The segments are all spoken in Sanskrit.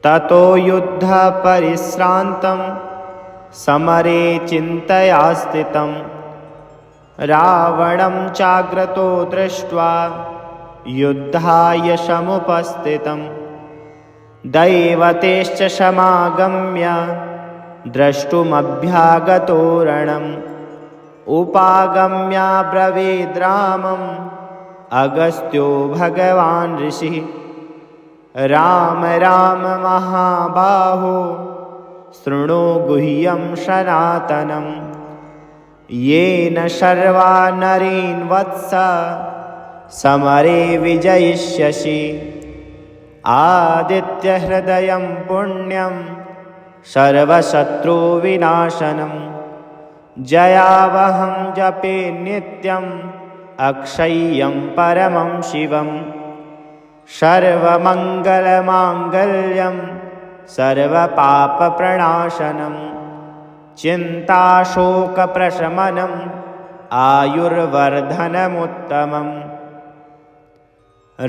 ततो युद्धपरिश्रान्तं समरे चिन्तया स्थितं रावणं चाग्रतो दृष्ट्वा युद्धाय समुपस्थितं दैवतेश्च समागम्य द्रष्टुमभ्यागतो रणम् उपागम्याब्रवीद्रामम् अगस्त्यो भगवान् ऋषिः राम राम महाबाहो शृणु गुह्यं सनातनं येन सर्वा नरीन् वत्स समरे विजयिष्यसि आदित्यहृदयं पुण्यं सर्वशत्रुविनाशनं जयावहं जपे नित्यम् अक्षय्यं परमं शिवम् सर्वमङ्गलमाङ्गल्यं सर्वपापप्रणाशनं चिन्ताशोकप्रशमनम् आयुर्वर्धनमुत्तमम्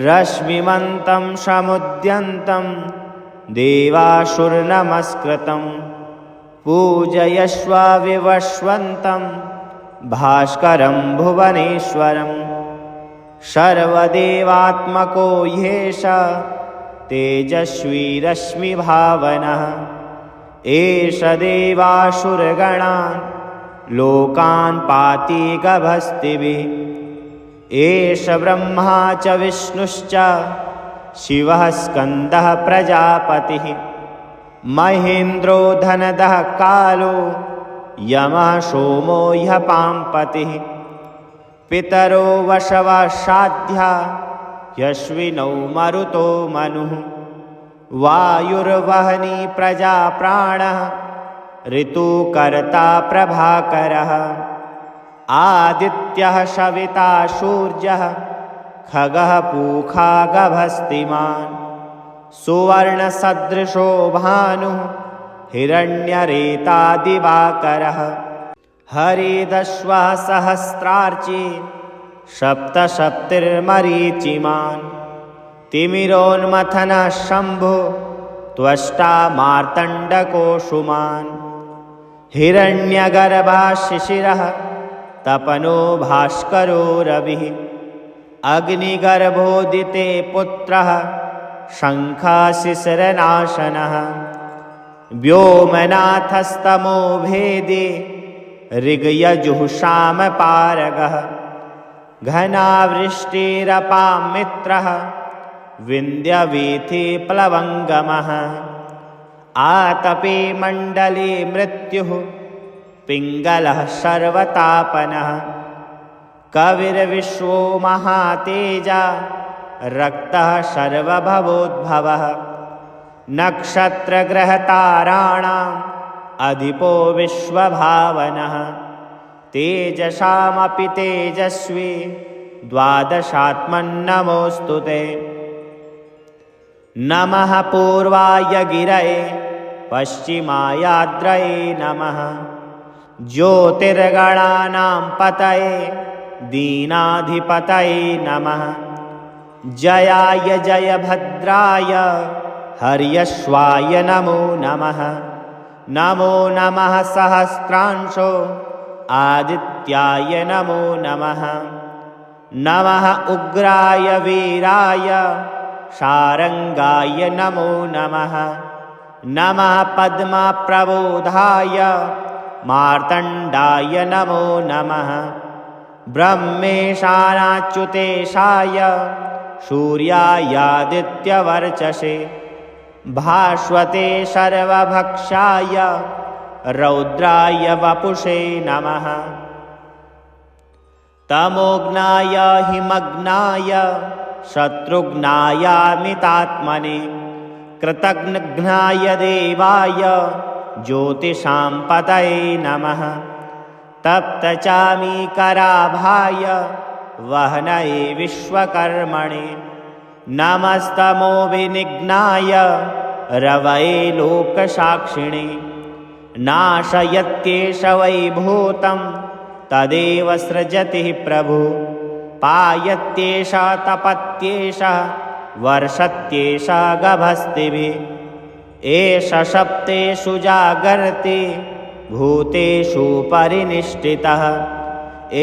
रश्मिमन्तं समुद्यन्तं देवासुरनमस्कृतं पूजयस्व विवस्वन्तं भास्करं भुवनेश्वरं सर्वदेवात्मको ह्येष तेजस्वी रश्मिभावनः एष देवासुरगणान् लोकान् पाति गभस्तिभिः एष ब्रह्मा च विष्णुश्च शिवः स्कन्दः प्रजापतिः महेन्द्रो धनदः कालो यमः सोमो ह्यपाम्पतिः पितरो वशवः साध्या यश्विनौ मरुतो मनुः वायुर्वहनी प्रजा प्राणः ऋतुकर्ता प्रभाकरः आदित्यः सविता सूर्यः खगः पूखा गभस्तिमान् सुवर्णसदृशो भानुः हिरण्यरेतादिवाकरः हरिदश्वः सहस्रार्ची सप्तसप्तिर्मरीचिमान् तिमिरोन्मथनः शम्भो त्वष्टा मार्तण्डकोऽसुमान् हिरण्यगर्भः शिशिरः तपनो भास्करो रविः अग्निगर्भोदिते पुत्रः शङ्खाशिशिरनाशनः व्योमनाथस्तमो भेदे ऋग्यजुः सामपारगः घनावृष्टिरपां मित्रः विन्ध्यवीथिप्लवङ्गमः आतपे मण्डले मृत्युः पिङ्गलः सर्वतापनः कविर्विश्वो महातेजा रक्तः सर्वभवोद्भवः नक्षत्रग्रहताराणाम् अधिपो विश्वभावनः तेजसामपि तेजस्वी द्वादशात्मन्नमोऽस्तु ते नमः पूर्वाय गिरये पश्चिमायाद्रये नमः ज्योतिर्गणानां पतये दीनाधिपतये नमः जयाय जयभद्राय हर्यश्वाय नमो नमः नमो नमः सहस्रांशो आदित्याय नमो नमः नमः उग्राय वीराय शारङ्गाय नमो नमः नमः पद्मप्रबोधाय मार्तण्डाय नमो नमः ब्रह्मेशानाच्युतेशाय सूर्यायादित्यवर्चसे भास्वते सर्वभक्षाय रौद्राय वपुषे नमः तमोघ्नाय हिमग्नाय शत्रुघ्नायामितात्मने कृतघ्नाय देवाय ज्योतिषां पतये नमः तप्तचामीकराभाय वह्नये विश्वकर्मणे नमस्तमोविनिघ्नाय रवये लोकसाक्षिणे नाशयत्येष वैभूतं तदेव सृजति प्रभु पायत्येष तपत्येष वर्षत्येष गभस्तिभिः एष सप्तेषु जागर्ति भूतेषु परिनिष्ठितः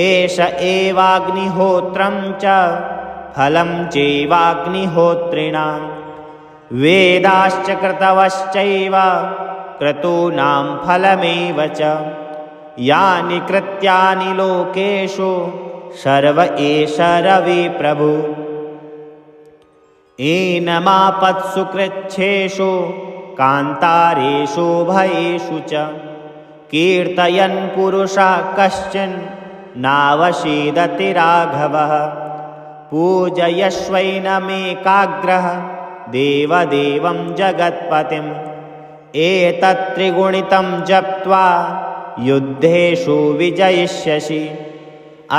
एष एवाग्निहोत्रं च फलं चैवाग्निहोत्रिणां वेदाश्च क्रतवश्चैव क्रतूनां फलमेव च यानि कृत्यानि लोकेषु सर्व एष रवि प्रभु एनमापत्सु कृच्छ्रेषु कान्तारेषु भयेषु च कीर्तयन् पुरुषः कश्चिन् नावशीदति राघवः पूजयश्वैनमेकाग्रः देवदेवं जगत्पतिम् एतत्त्रिगुणितं जप्त्वा युद्धेषु विजयिष्यसि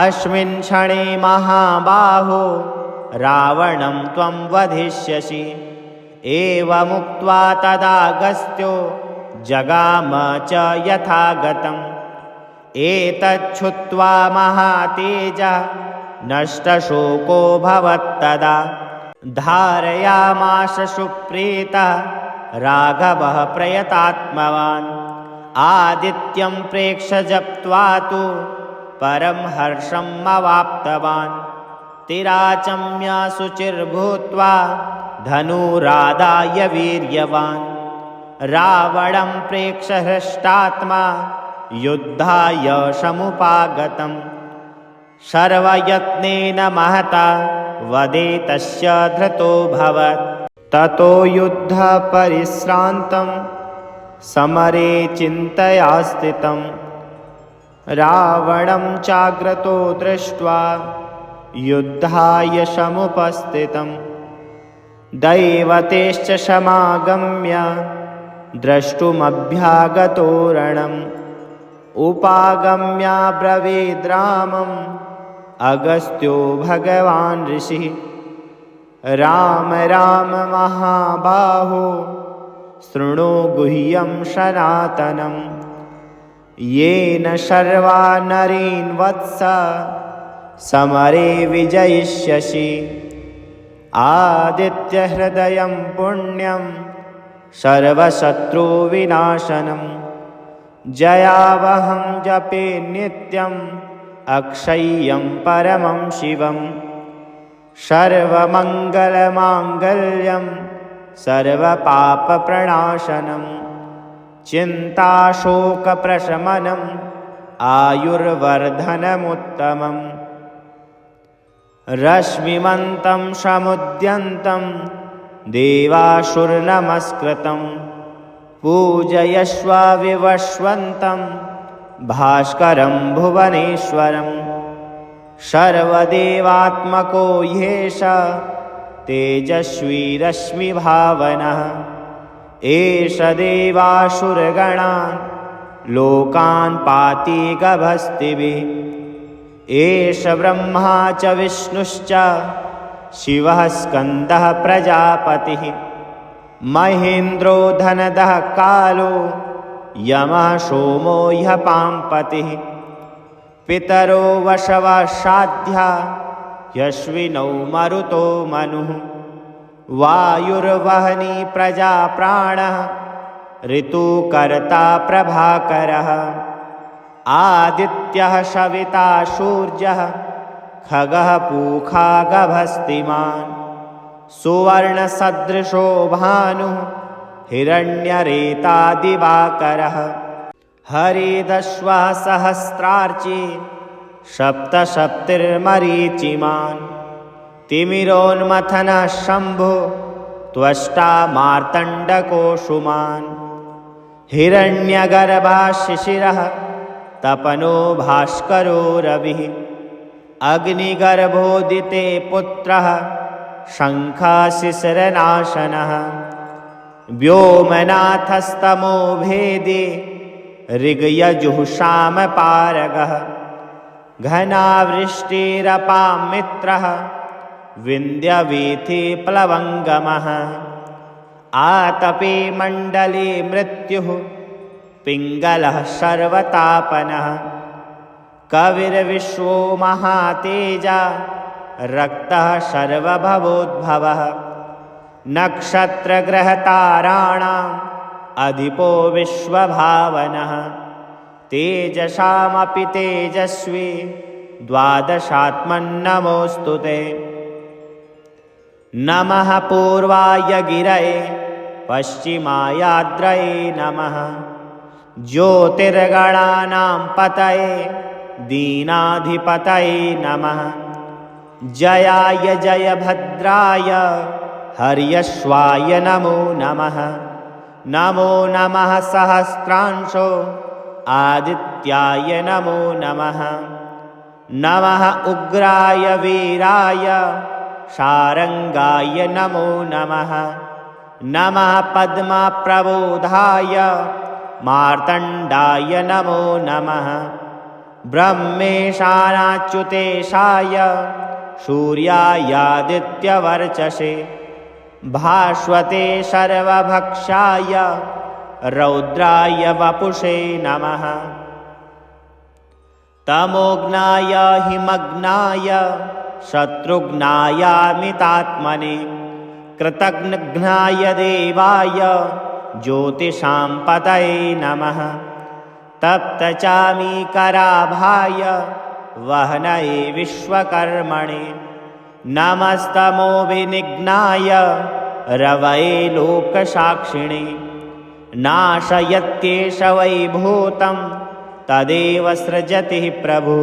अस्मिन् क्षणे महाबाहो रावणं त्वं वधिष्यसि एवमुक्त्वा तदागस्त्यो जगाम च यथागतम् एतच्छ्रुत्वा महातेजः नष्टशोको भवत्तदा धारयामास सुप्रीतः राघवः प्रयतात्मवान् आदित्यं प्रेक्ष्य जप्त्वा तु परं हर्षम् अवाप्तवान् तिराचम्य शुचिर्भूत्वा धनुरादाय वीर्यवान् रावणं प्रेक्ष्य हृष्टात्मा युद्धाय समुपागतम् सर्वयत्नेन महता वदे तस्य धृतोऽभवत् ततो युद्धपरिश्रान्तं समरे चिन्तया स्थितं रावणं चाग्रतो दृष्ट्वा युद्धाय समुपस्थितं दैवतेश्च समागम्य द्रष्टुमभ्यागतो रणम् उपागम्य ब्रवीद्रामम् अगस्त्यो भगवान् ऋषिः राम राम महाबाहो शृणु गुह्यं सनातनं येन सर्वा नरीन् वत्स समरे विजयिष्यसि आदित्यहृदयं पुण्यं सर्वशत्रुविनाशनं जयावहं जपे नित्यम् अक्षय्यं परमं शिवं सर्वमङ्गलमाङ्गल्यं सर्वपापप्रणाशनं चिन्ताशोकप्रशमनम् आयुर्वर्धनमुत्तमम् रश्मिमन्तं समुद्यन्तं देवासुरनमस्कृतं पूजयस्व विवस्वन्तं भास्करं भुवनेश्वरं सर्वदेवात्मको ह्येष तेजस्वी रश्मिभावनः एष देवासुरगणान् लोकान् पाति गभस्तिभिः एष ब्रह्मा च विष्णुश्च शिवः स्कन्दः प्रजापतिः महेन्द्रो धनदः कालो यमः सोमो ह्यपाम्पतिः पितरो वशवः साध्या यश्विनौ मरुतो मनुः वायुर्वहनी प्रजा प्राणः ऋतुकर्ता प्रभाकरः आदित्यः सविता सूर्यः खगः पूखा गभस्तिमान् सुवर्णसदृशो भानुः हिरण्यरेतादिवाकरः हरिदश्वः सहस्रार्ची सप्तसप्तिर्मरीचिमान् तिमिरोन्मथनः शम्भो त्वष्टा मार्तण्डकोऽसुमान् हिरण्यगर्भः शिशिरः तपनो भास्करो रविः अग्निगर्भोदिते पुत्रः शङ्खशिशिरनाशनः व्योमनाथस्तमो भेदी ऋग्यजुःसामपारगः घनावृष्टिरपां मित्रः विन्ध्यवीथिप्लवङ्गमः आतपे मण्डले मृत्युः पिङ्गलः सर्वतापनः कविर्विश्वो महातेजा रक्तः सर्वभवोद्भवः नक्षत्रग्रहताराणाम् अधिपो विश्वभावनः तेजसामपि तेजस्वी द्वादशात्मन्नमोऽस्तु ते। नमः पूर्वाय गिरये पश्चिमायाद्रये नमः ज्योतिर्गणानां पतये दीनाधिपतये नमः जयाय जयभद्राय हर्यश्वाय नमो नमः नमो नमः सहस्रांशो आदित्याय नमो नमः नमः उग्राय वीराय शारंगाय नमो नमः नमः पद्मप्रबोधाय मार्तण्डाय नमो नमः ब्रह्मेशानाच्युतेशाय सूर्यायादित्यवर्चसे भास्वते सर्वभक्षाय रौद्राय वपुषे नमः तमोघ्नाय हिमग्नाय शत्रुघ्नायामितात्मने कृतघ्नाय देवाय ज्योतिषां पतये नमः तप्तचामीकराभाय वह्नये विश्वकर्मणे नमस्तमोविनिघ्नाय रवये लोकसाक्षिणे नाशयत्येष वैभूतं तदेव सृजति प्रभु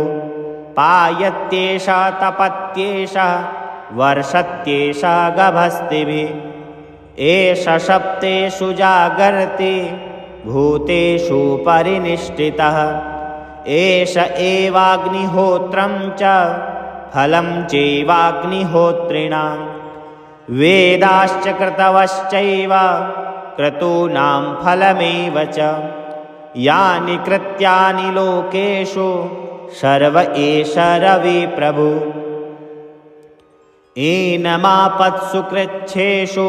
पायत्येष तपत्येष वर्षत्येष गभस्तिभिः एष सप्तेषु जागर्ति भूतेषु परिनिष्ठितः एष एवाग्निहोत्रं च फलं चैवाग्निहोत्रिणां वेदाश्च क्रतवश्चैव क्रतूनां फलमेव च यानि कृत्यानि लोकेषु सर्व एष रवि प्रभु एनमापत्सु कृच्छ्रेषु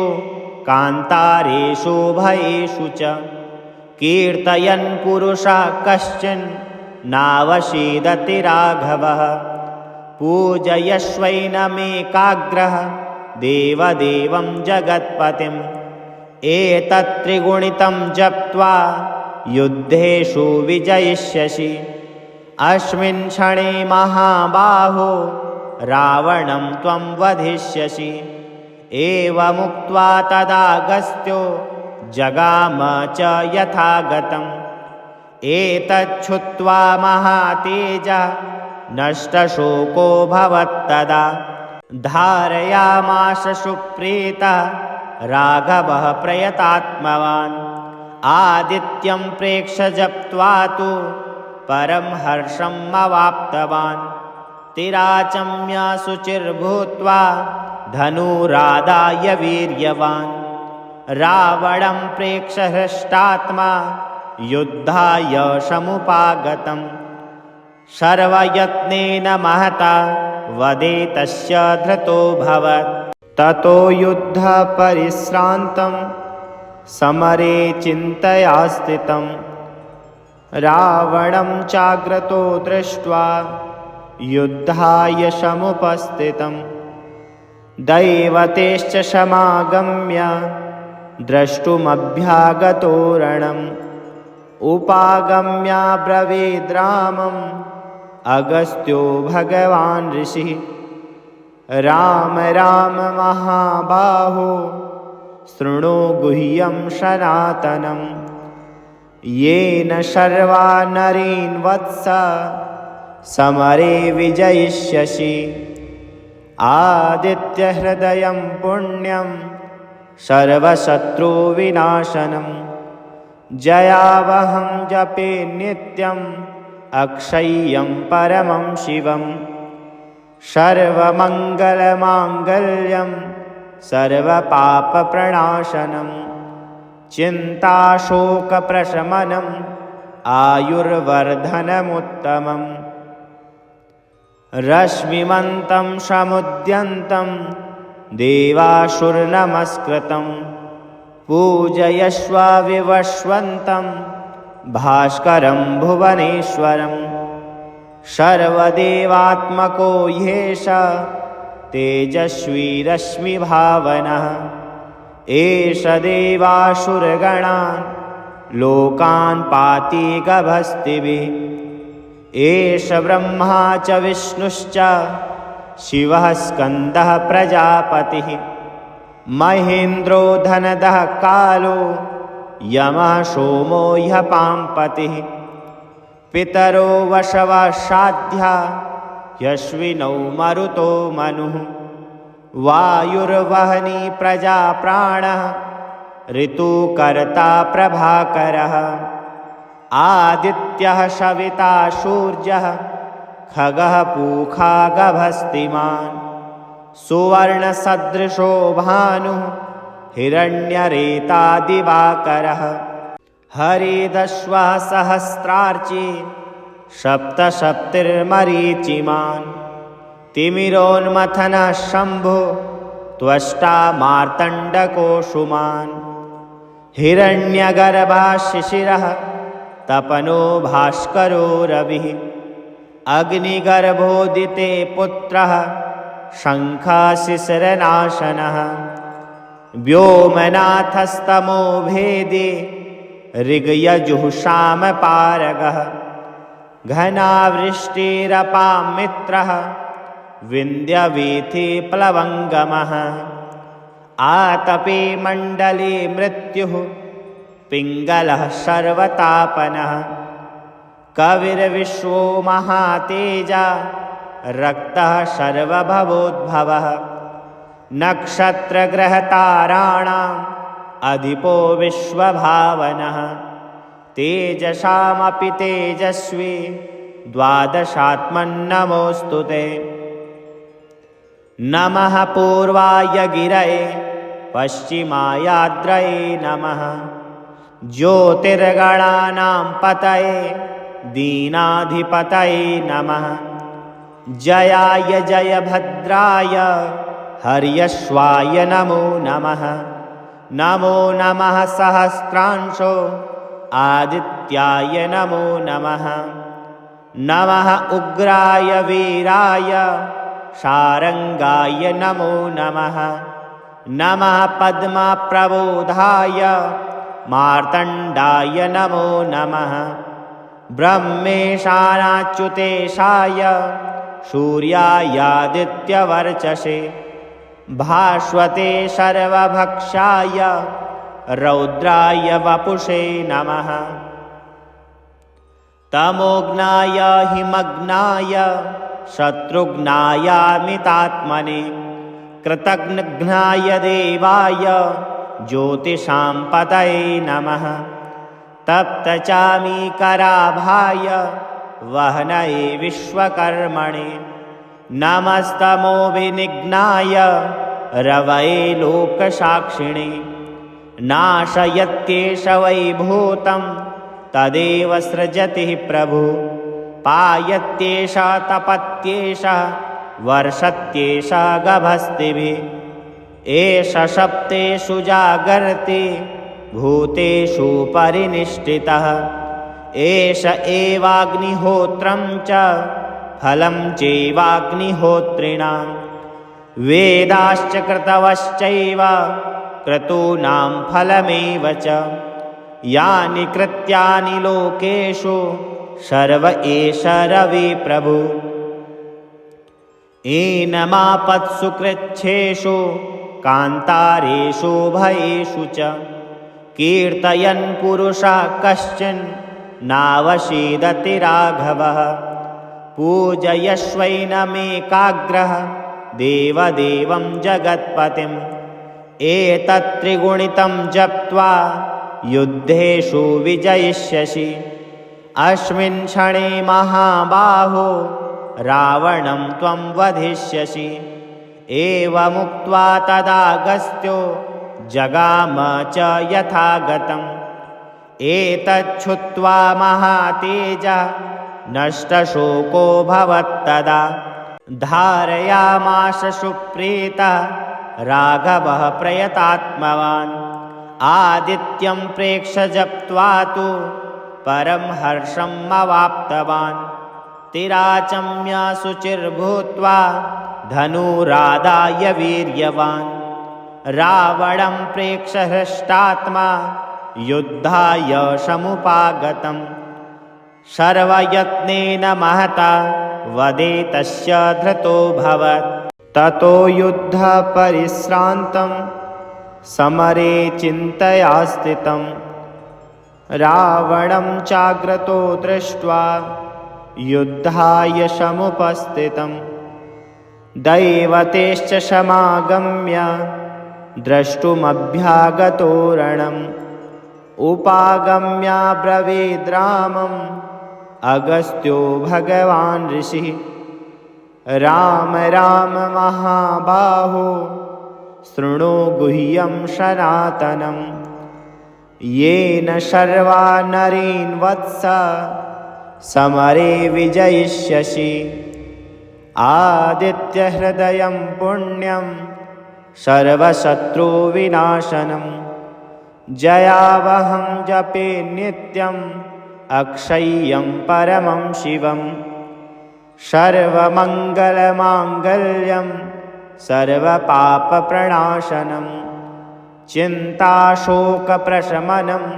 कान्तारेषु भयेषु च कीर्तयन् पुरुषः कश्चन नावशीदति राघवः पूजयश्वैनमेकाग्रः देवदेवं जगत्पतिम् एतत्त्रिगुणितं जप्त्वा युद्धेषु विजयिष्यसि अस्मिन् क्षणे महाबाहो रावणं त्वं वधिष्यसि एवमुक्त्वा तदागस्त्यो जगाम च यथागतम् एतच्छ्रुत्वा महातेजः नष्टशोको भवत्तदा धारयामास सुप्रीतः राघवः प्रयतात्मवान् आदित्यं प्रेक्ष्य जप्त्वा तु परं हर्षम् अवाप्तवान् तिराचम्य शुचिर्भूत्वा धनुरादाय वीर्यवान् रावणं प्रेक्ष्य हृष्टात्मा युद्धाय समुपागतम् सर्वयत्नेन महता वदे तस्य धृतोऽभवत् ततो युद्धपरिश्रान्तं समरे चिन्तया स्थितं रावणं चाग्रतो दृष्ट्वा युद्धाय समुपस्थितं दैवतेश्च समागम्य द्रष्टुमभ्यागतो रणम् उपागम्य ब्रवीद्रामम् अगस्त्यो भगवान् ऋषिः राम राम महाबाहो शृणु गुह्यं सनातनं येन सर्वा नरीन् वत्स समरे विजयिष्यसि आदित्यहृदयं पुण्यं सर्वशत्रुविनाशनं जयावहं जपे नित्यम् अक्षय्यं परमं शिवं सर्वमङ्गलमाङ्गल्यं सर्वपापप्रणाशनं चिन्ताशोकप्रशमनम् आयुर्वर्धनमुत्तमम् रश्मिमन्तं समुद्यन्तं देवासुरनमस्कृतं पूजयस्व विवस्वन्तं भास्करं भुवनेश्वरं सर्वदेवात्मको ह्येष तेजस्वी रश्मिभावनः एष देवासुरगणान् लोकान् पाति गभस्तिभिः एष ब्रह्मा च विष्णुश्च शिवः स्कन्दः प्रजापतिः महेन्द्रो धनदः कालो यमः सोमो ह्यपाम्पतिः पितरो वशवः साध्या यश्विनौ मरुतो मनुः वायुर्वहनी प्रजा प्राणः ऋतुकर्ता प्रभाकरः आदित्यः सविता सूर्यः खगः पूखा गभस्तिमान् सुवर्णसदृशो भानुः हिरण्यरेता दिवाकरः हरिदश्वः सहस्रार्ची सप्तसप्तिर्मरीचिमान् तिमिरोन्मथनः शम्भो त्वष्टा मार्तण्डकोऽसुमान् हिरण्यगर्भः शिशिरः तपनो भास्करो रविः अग्निगर्भोदिते पुत्रः शङ्खशिशिरनाशनः व्योमनाथस्तमो भेदे ऋग्यजुःसामपारगः घनावृष्टिरपां मित्रः विन्ध्यवीथिप्लवङ्गमः आतपे मण्डले मृत्युः पिङ्गलः सर्वतापनः कविर्विश्वो महातेजा रक्तः सर्वभवोद्भवः नक्षत्रग्रहताराणाम् अधिपो विश्वभावनः तेजसामपि तेजस्वी द्वादशात्मन्नमोऽस्तु ते नमः पूर्वाय गिरये पश्चिमायाद्रये नमः ज्योतिर्गणानां पतये दीनाधिपतये नमः जयाय जयभद्राय हर्यश्वाय नमो नमः नमो नमः सहस्रांशो आदित्याय नमो नमः नमः उग्राय वीराय शारङ्गाय नमो नमः नमः पद्मप्रबोधाय मार्तण्डाय नमो नमः ब्रह्मेशानाच्युतेशाय सूर्यायादित्यवर्चसे भास्वते सर्वभक्षाय रौद्राय वपुषे नमः तमोघ्नाय हिमग्नाय शत्रुघ्नायामितात्मने कृतघ्नाय देवाय ज्योतिषां पतये नमः तप्तचामीकराभाय वह्नये विश्वकर्मणे नमस्तमोविनिघ्नाय रवये लोकसाक्षिणे नाशयत्येष वै भूतं तदेव सृजति प्रभु पायत्येष तपत्येष वर्षत्येष गभस्तिभिः एष सप्तेषु जागर्ति भूतेषु परिनिष्ठितः एष एवाग्निहोत्रं च फलं चैवाग्निहोत्रिणां वेदाश्च क्रतवश्चैव क्रतूनां फलमेव च यानि कृत्यानि लोकेषु सर्व एष रवि प्रभु एनमापत्सु कृच्छ्रेषु कान्तारेषु भयेषु च कीर्तयन् पुरुषः कश्चिन् नावसीदति राघवः पूजयश्वैनमेकाग्रः देवदेवं जगत्पतिम् एतत्त्रिगुणितं जप्त्वा युद्धेषु विजयिष्यसि अस्मिन् क्षणे महाबाहो रावणं त्वं वधिष्यसि एवमुक्त्वा तदागस्त्यो जगाम च यथागतम् एतच्छ्रुत्वा महातेजः नष्टशोको भवत्तदा धारयामास सुप्रीतः राघवः प्रयतात्मवान् आदित्यं प्रेक्ष्य जप्त्वा तु परं हर्षम् अवाप्तवान् तिराचम्य शुचिर्भूत्वा धनुरादाय वीर्यवान् रावणं प्रेक्ष्य हृष्टात्मा युद्धाय समुपागतं सर्वयत्नेन महता वदे तस्य धृतोऽभवत्। ततो युद्धपरिश्रान्तं समरे चिन्तया स्थितं रावणं चाग्रतो दृष्ट्वा युद्धाय समुपस्थितं दैवतेश्च समागम्य द्रष्टुमभ्यागतो रणम् उपागम्याब्रवीद्रामम् अगस्त्यो भगवान् ऋषिः राम राम महाबाहो शृणु गुह्यं सनातनं येन सर्वा नरीन् वत्स समरे विजयिष्यसि आदित्यहृदयं पुण्यं सर्वशत्रुविनाशनं जयावहं जपे नित्यम् अक्षय्यं परमं शिवं सर्वमङ्गलमाङ्गल्यं सर्वपापप्रणाशनं चिन्ताशोकप्रशमनम्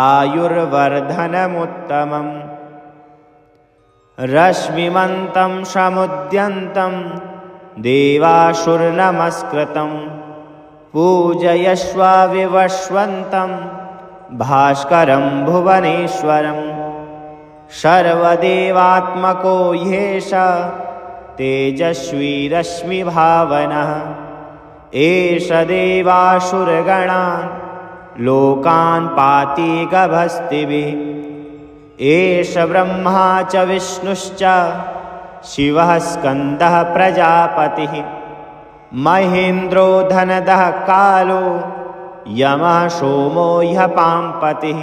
आयुर्वर्धनमुत्तमम् रश्मिमन्तं समुद्यन्तं देवासुरनमस्कृतं पूजयस्व विवस्वन्तं भास्करं भुवनेश्वरं सर्वदेवात्मको ह्येष तेजस्वी रश्मिभावनः एष देवासुरगणान् लोकान् पाति गभस्तिभिः एष ब्रह्मा च विष्णुश्च शिवः स्कन्दः प्रजापतिः महेन्द्रो धनदः कालो यमः सोमो ह्यः पाम्पतिः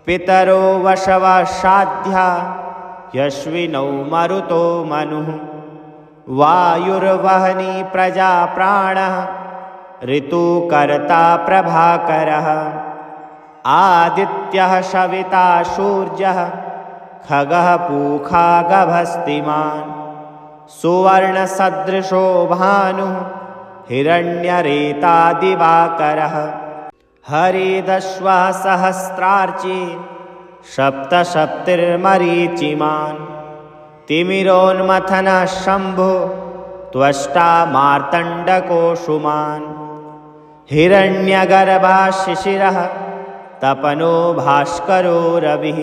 पितरो वशवः साध्या यश्विनौ मरुतो मनुः वायुर्वहनी प्रजा प्राणः ऋतुकर्ता प्रभाकरः आदित्यः सविता सूर्यः खगः पूखा गभस्तिमान् सुवर्णसदृशो भानुः हिरण्यरेतादिवाकरः हरिदश्वः सहस्रार्ची सप्तसप्तिर्मरीचिमान् तिमिरोन्मथनः शम्भो त्वष्टा मार्तण्डकोऽसुमान् हिरण्यगर्भः शिशिरः तपनो भास्करो रविः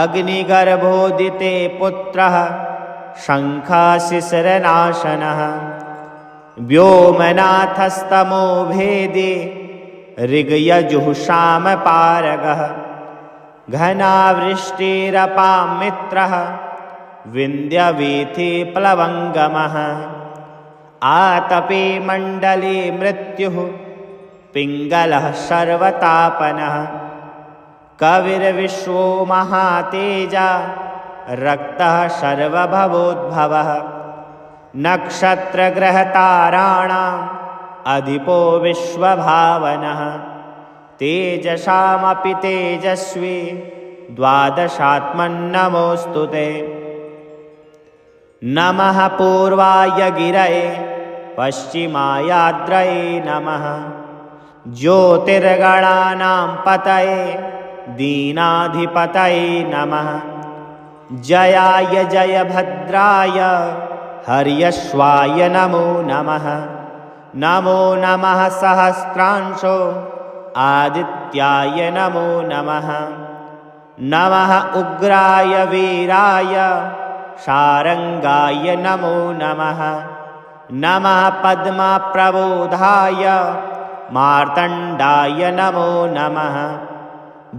अग्निगर्भोदिते पुत्रः शङ्खशिशिरनाशनः व्योमनाथस्तमो भेदी ऋग्यजुःसामपारगः घनावृष्टिरपां मित्रः विन्ध्यवीथिप्लवङ्गमः आतपे मण्डले मृत्युः पिङ्गलः सर्वतापनः कविर्विश्वो महातेजा रक्तः सर्वभवोद्भवः नक्षत्रग्रहताराणाम् अधिपो विश्वभावनः तेजसामपि तेजस्वी द्वादशात्मन्नमोऽस्तु ते नमः पूर्वाय गिरये पश्चिमायाद्रये नमः ज्योतिर्गणानां पतये दीनाधिपतये नमः जयाय जयभद्राय हर्यश्वाय नमो नमः नमो नमः सहस्रांशो आदित्याय नमो नमः नमः उग्राय वीराय शारङ्गाय नमो नमः नमः पद्मप्रबोधाय मार्तण्डाय नमो नमः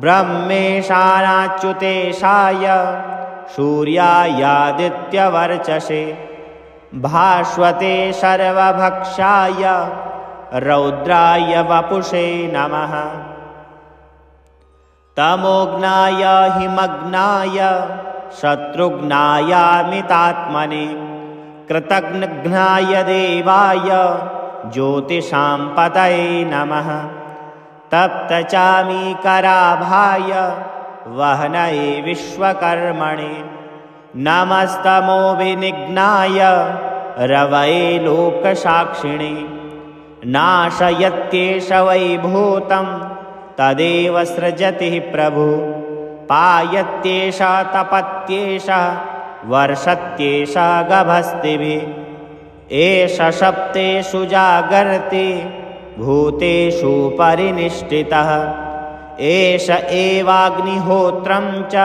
ब्रह्मेशानाच्युतेशाय सूर्यायादित्यवर्चसे भास्वते सर्वभक्षाय रौद्राय वपुषे नमः तमोघ्नाय हिमग्नाय शत्रुघ्नायामितात्मने कृतघ्नाय देवाय ज्योतिषां पतये नमः तप्तचामीकराभाय वह्नये विश्वकर्मणे नमस्तमोभिनिघ्नाय रवये लोकसाक्षिणे नाशयत्येष वै भूतं तदेव सृजति प्रभु पायत्येष तपत्येष वर्षत्येष गभस्तिभिः एष सप्तेषु जागर्ति भूतेषु परिनिष्ठितः एष एवाग्निहोत्रं च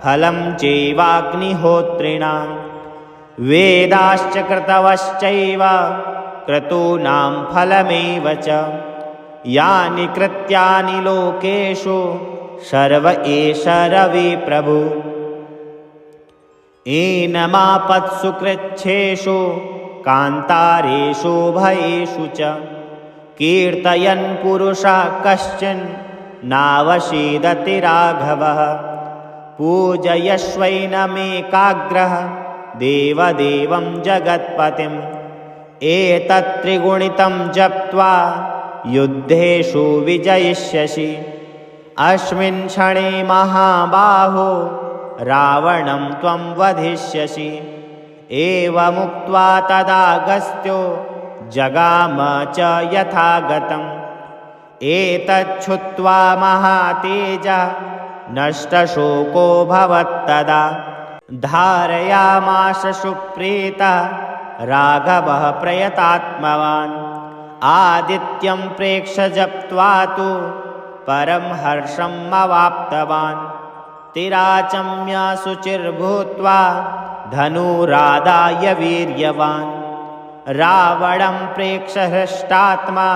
फलं चैवाग्निहोत्रिणां वेदाश्च क्रतवश्चैव क्रतूनां फलमेव च यानि कृत्यानि लोकेषु सर्व एष रविः प्रभु एनमापत्सु कृच्छ्रेषु कान्तारेषु भयेषु च कीर्तयन् पुरुषः कश्चन नावशीदति राघवः पूजयश्वैनमेकाग्रः देवदेवं जगत्पतिम् एतत्त्रिगुणितं जप्त्वा युद्धेषु विजयिष्यसि अस्मिन् क्षणे महाबाहो रावणं त्वं वधिष्यसि एवमुक्त्वा तदागस्त्यो जगाम च यथागतम् एतच्छ्रुत्वा महातेजः नष्टशोको भवत्तदा धारयामास सुप्रीतः राघवः प्रयतात्मवान् आदित्यं प्रेक्ष्य जप्त्वा तु परं हर्षम् अवाप्तवान् तिराचम्य शुचिर्भूत्वा धनुरादाय वीर्यवान् रावणं प्रेक्ष्य हृष्टात्मा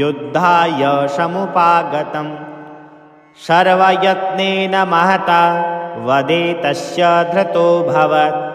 युद्धाय समुपागतम् सर्वयत्नेन महता वदे तस्य धृतोऽभवत्